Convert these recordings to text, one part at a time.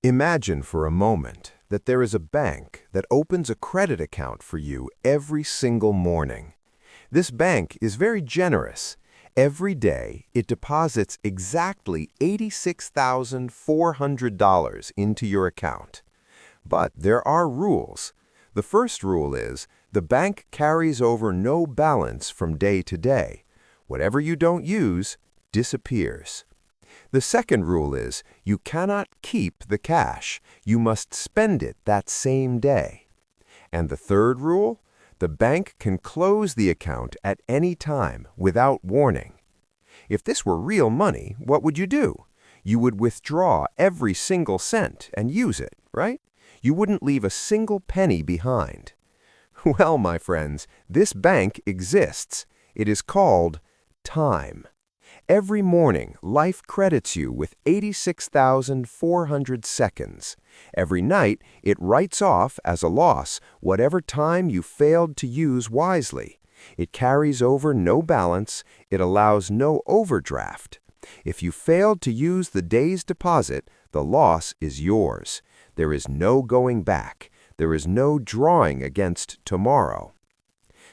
Imagine for a moment that there is a bank that opens a credit account for you every single morning. This bank is very generous. Every day, it deposits exactly $86,400 into your account. But there are rules. The first rule is the bank carries over no balance from day to day. Whatever you don't use disappears. The second rule is you cannot keep the cash. You must spend it that same day. And the third rule? The bank can close the account at any time without warning. If this were real money, what would you do? You would withdraw every single cent and use it, right? You wouldn't leave a single penny behind. Well, my friends, this bank exists. It is called time. Every morning, life credits you with 86,400 seconds. Every night, it writes off as a loss whatever time you failed to use wisely. It carries over no balance. It allows no overdraft. If you failed to use the day's deposit, the loss is yours. There is no going back. There is no drawing against tomorrow.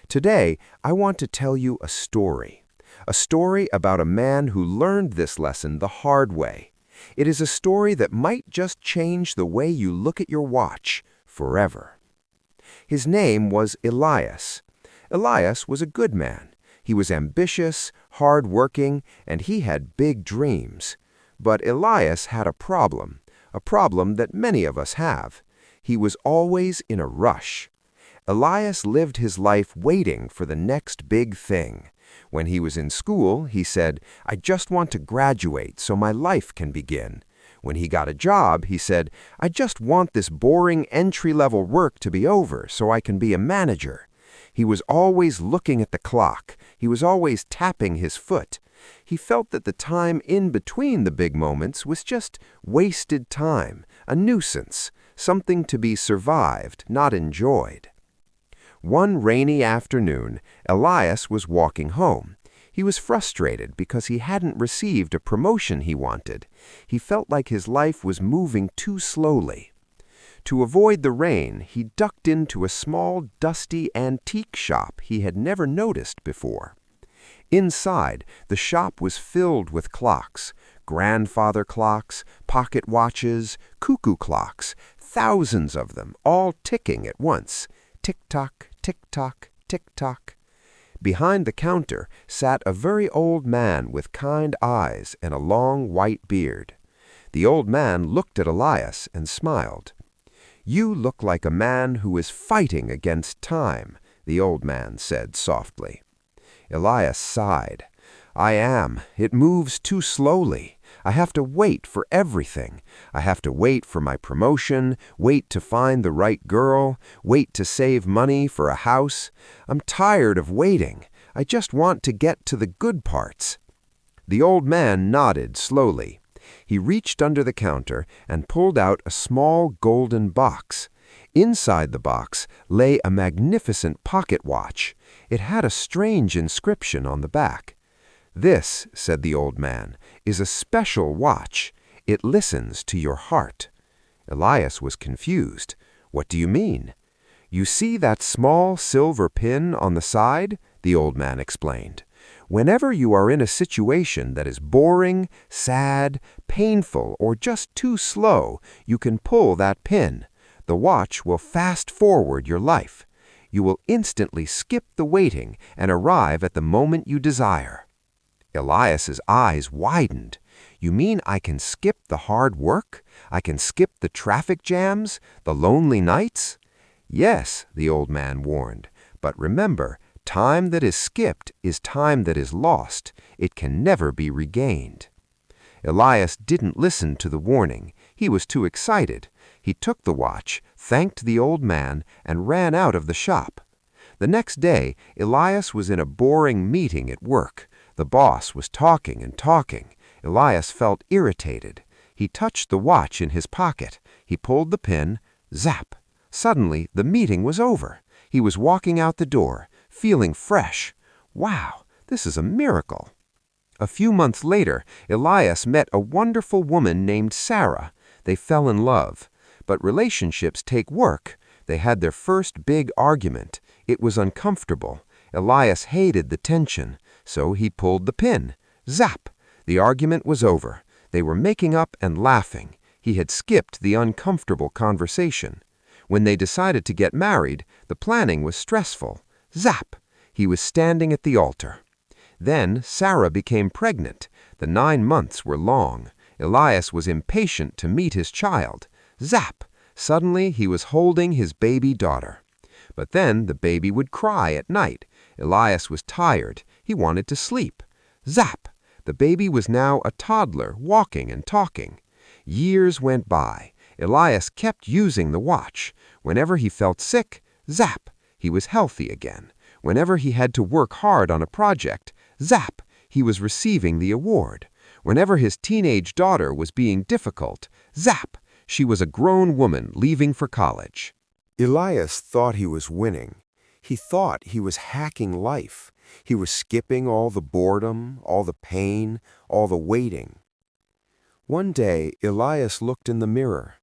Today, I want to tell you a story. A story about a man who learned this lesson the hard way. It is a story that might just change the way you look at your watch forever. His name was Elias. Elias was a good man. He was ambitious, hard-working, and he had big dreams. But Elias had a problem that many of us have. He was always in a rush. Elias lived his life waiting for the next big thing. When he was in school, he said, "I just want to graduate so my life can begin." When he got a job, he said, "I just want this boring entry-level work to be over so I can be a manager." He was always looking at the clock. He was always tapping his foot. He felt that the time in between the big moments was just wasted time, a nuisance, something to be survived, not enjoyed. One rainy afternoon, Elias was walking home. He was frustrated because he hadn't received a promotion he wanted. He felt like his life was moving too slowly. To avoid the rain, he ducked into a small, dusty antique shop he had never noticed before. Inside, the shop was filled with clocks, grandfather clocks, pocket watches, cuckoo clocks, thousands of them, all ticking at once. Tick-tock, tick-tock, tick-tock. Behind the counter sat a very old man with kind eyes and a long white beard. The old man looked at Elias and smiled. "You look like a man who is fighting against time," the old man said softly. Elias sighed. "I am. It moves too slowly. I have to wait for everything. I have to wait for my promotion, wait to find the right girl, wait to save money for a house. I'm tired of waiting. I just want to get to the good parts." The old man nodded slowly. He reached under the counter and pulled out a small golden box. Inside the box lay a magnificent pocket watch. It had a strange inscription on the back. "This," said the old man, "is a special watch. It listens to your heart." Elias was confused. "What do you mean?" "You see that small silver pin on the side?" the old man explained. "Whenever you are in a situation that is boring, sad, painful, or just too slow, you can pull that pin. The watch will fast forward your life. You will instantly skip the waiting and arrive at the moment you desire." Elias's eyes widened. "You mean I can skip the hard work? I can skip the traffic jams, the lonely nights?" "Yes," the old man warned, "but remember, time that is skipped is time that is lost. It can never be regained." Elias didn't listen to the warning. He was too excited. He took the watch, thanked the old man, and ran out of the shop. The next day, Elias was in a boring meeting at work. The boss was talking and talking. Elias felt irritated. He touched the watch in his pocket. He pulled the pin. Zap! Suddenly, the meeting was over. He was walking out the door, feeling fresh. Wow, this is a miracle. A few months later, Elias met a wonderful woman named Sarah. They fell in love. But relationships take work. They had their first big argument. It was uncomfortable. Elias hated the tension, so he pulled the pin. Zap! The argument was over. They were making up and laughing. He had skipped the uncomfortable conversation. When they decided to get married, the planning was stressful. Zap! He was standing at the altar. Then Sarah became pregnant. The 9 months were long. Elias was impatient to meet his child. Zap! Suddenly he was holding his baby daughter. But then the baby would cry at night. Elias was tired. He wanted to sleep. Zap! The baby was now a toddler, walking and talking. Years went by. Elias kept using the watch. Whenever he felt sick, zap! He was healthy again. Whenever he had to work hard on a project, zap! He was receiving the award. Whenever his teenage daughter was being difficult, zap! She was a grown woman leaving for college. Elias thought he was winning. He thought he was hacking life. He was skipping all the boredom, all the pain, all the waiting. One day, Elias looked in the mirror.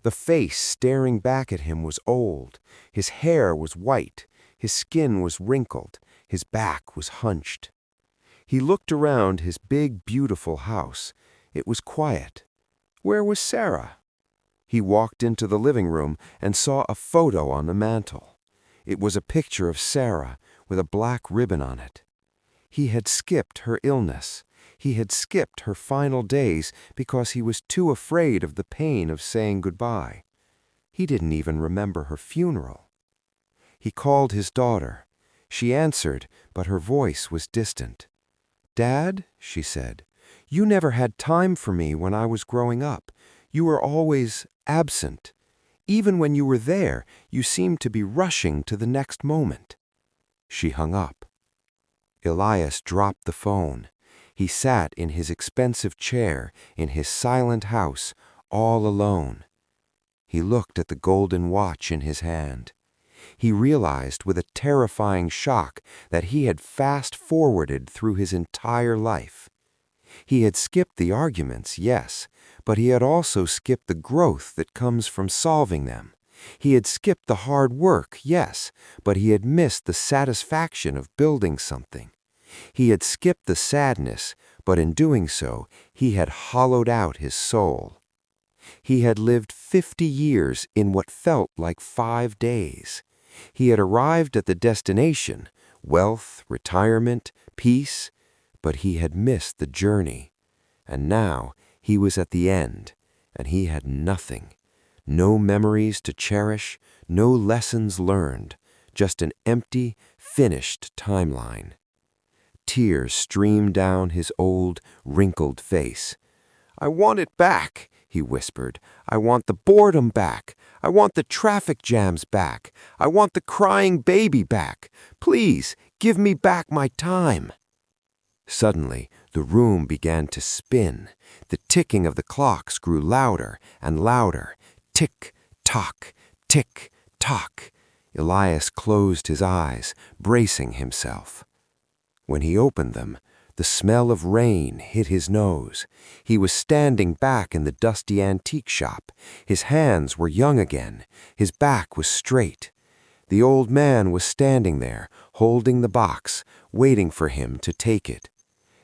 The face staring back at him was old. His hair was white. His skin was wrinkled. His back was hunched. He looked around his big, beautiful house. It was quiet. Where was Sarah? He walked into the living room and saw a photo on the mantel. It was a picture of Sarah with a black ribbon on it. He had skipped her illness. He had skipped her final days because he was too afraid of the pain of saying goodbye. He didn't even remember her funeral. He called his daughter. She answered, but her voice was distant. "Dad," she said, "you never had time for me when I was growing up. You were always absent. Even when you were there, you seemed to be rushing to the next moment." She hung up. Elias dropped the phone. He sat in his expensive chair in his silent house, all alone. He looked at the golden watch in his hand. He realized with a terrifying shock that he had fast-forwarded through his entire life. He had skipped the arguments, yes, but he had also skipped the growth that comes from solving them. He had skipped the hard work, yes, but he had missed the satisfaction of building something. He had skipped the sadness, but in doing so, he had hollowed out his soul. He had lived 50 years in what felt like 5 days. He had arrived at the destination, wealth, retirement, peace, but he had missed the journey. And now he was at the end, and he had nothing. No memories to cherish, no lessons learned, just an empty, finished timeline. Tears streamed down his old, wrinkled face. "I want it back," he whispered. "I want the boredom back. I want the traffic jams back. I want the crying baby back. Please, give me back my time." Suddenly, the room began to spin. The ticking of the clocks grew louder and louder. Tick, tock, tick, tock. Elias closed his eyes, bracing himself. When he opened them, the smell of rain hit his nose. He was standing back in the dusty antique shop. His hands were young again. His back was straight. The old man was standing there, holding the box, waiting for him to take it.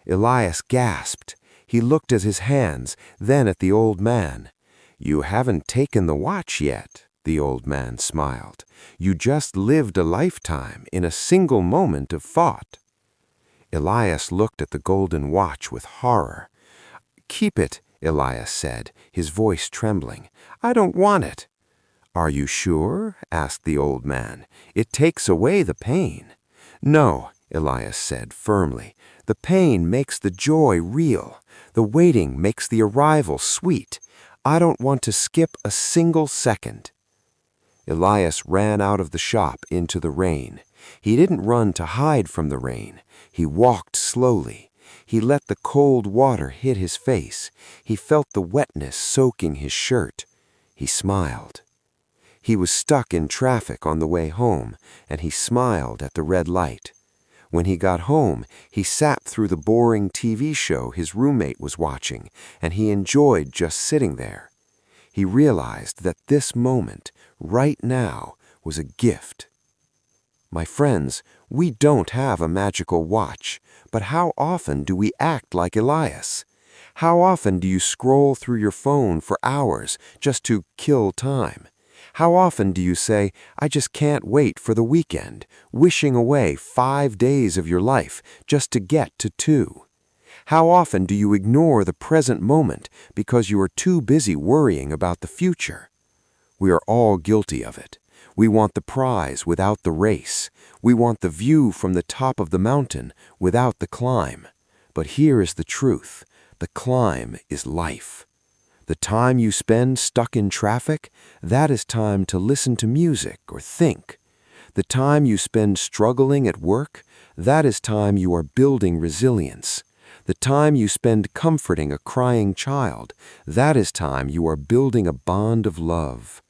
Elias gasped. He looked at his hands, then at the old man. "You haven't taken the watch yet," the old man smiled. "You just lived a lifetime in a single moment of thought." Elias looked at the golden watch with horror. "Keep it," Elias said, his voice trembling. "I don't want it." "Are you sure?" asked the old man. "It takes away the pain." "No," Elias said firmly. "The pain makes the joy real. The waiting makes the arrival sweet. I don't want to skip a single second." Elias ran out of the shop into the rain. He didn't run to hide from the rain. He walked slowly. He let the cold water hit his face. He felt the wetness soaking his shirt. He smiled. He was stuck in traffic on the way home, and he smiled at the red light. When he got home, he sat through the boring TV show his roommate was watching, and he enjoyed just sitting there. He realized that this moment, right now, was a gift. My friends, we don't have a magical watch, but how often do we act like Elias? How often do you scroll through your phone for hours just to kill time? How often do you say, I just can't wait for the weekend, wishing away 5 days of your life just to get to 2? How often do you ignore the present moment because you are too busy worrying about the future? We are all guilty of it. We want the prize without the race. We want the view from the top of the mountain without the climb. But here is the truth. The climb is life. The time you spend stuck in traffic, that is time to listen to music or think. The time you spend struggling at work, that is time you are building resilience. The time you spend comforting a crying child, that is time you are building a bond of love.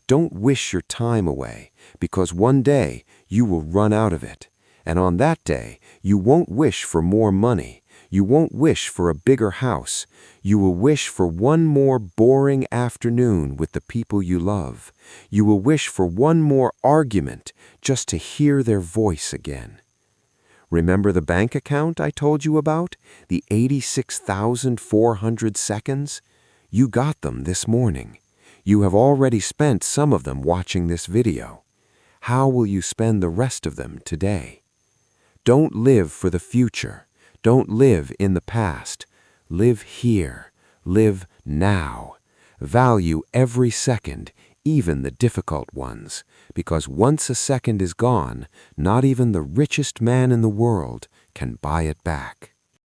Don't wish your time away, because one day you will run out of it. And on that day, you won't wish for more money. You won't wish for a bigger house. You will wish for one more boring afternoon with the people you love. You will wish for one more argument just to hear their voice again. Remember the bank account I told you about? The 86,400 seconds? You got them this morning. You have already spent some of them watching this video. How will you spend the rest of them today? Don't live for the future. Don't live in the past. Live here. Live now. Value every second, even the difficult ones, because once a second is gone, not even the richest man in the world can buy it back.